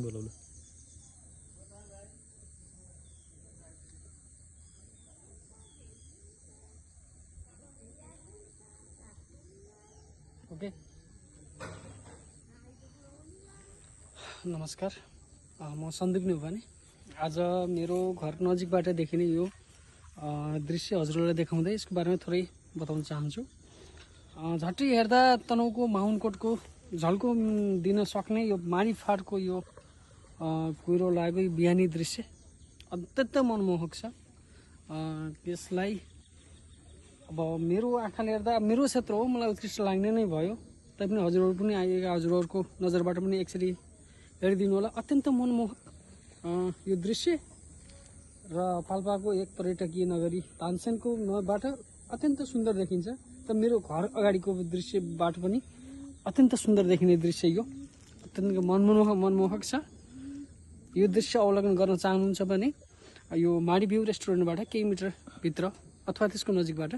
बोलाउनु ओके नमस्कार म सन्दीप नेउपाने आज मेरो घर नजिकबाट देखिने यो दृश्य हजुरहरूलाई देखाउँदै यसको बारेमा थोरै बताउन चाहन्छु। झट्टै हेर्दा तनहुँको माहुनकोटको झल्को दिन सक्ने यो माडीफाँडको यो कुहिरो लागेको बिहानी दृश्य अत्यन्त मनमोहक छ। यसलाई अब मेरो आँखाले हेर्दा मेरो क्षेत्र हो, मलाई उत्कृष्ट लाग्ने नै भयो। तैपनि हजुरहरू पनि आइएका हजुरहरूको नजरबाट पनि एकचोटि हेरिदिनु होला। अत्यन्त मनमोहक यो दृश्य र पाल्पाको एक पर्यटकीय नगरी तानसेनको बाट अत्यन्त सुन्दर देखिन्छ। त मेरो घर अगाडिको दृश्यबाट पनि अत्यन्त सुन्दर देखिने दृश्य यो अत्यन्त मनमोहक छ। यो दृश्य अवलोकन गर्न चाहनुहुन्छ भने यो माडी भ्यू रेस्टुरेन्टबाट केही मिटर भित्र अथवा त्यसको नजिकबाट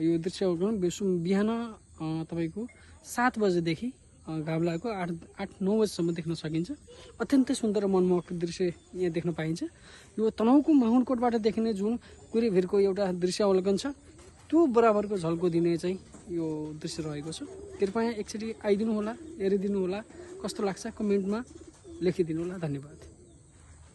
यो दृश्य अवलोकन बिहान तपाईको 7 बजेदेखि घाम लागेको 8-9 बजेसम्म देख्न सकिन्छ। अत्यन्तै सुन्दर र मनमोहक दृश्य यहाँ देख्न पाइन्छ। यो तनहुँको माहुनकोटबाट देखिने जुन कुहिरोभिरको एउटा दृश्य अवलोकन छ त्यो बराबरको झल्को दिने चाहिँ यो दृश्य रहेको छ। कृपया एकचोटि आइदिनु होला, हेरिदिनु होला, कस्तो लाग्छ कमेन्टमा लेखिदिनु होला। धन्यवाद।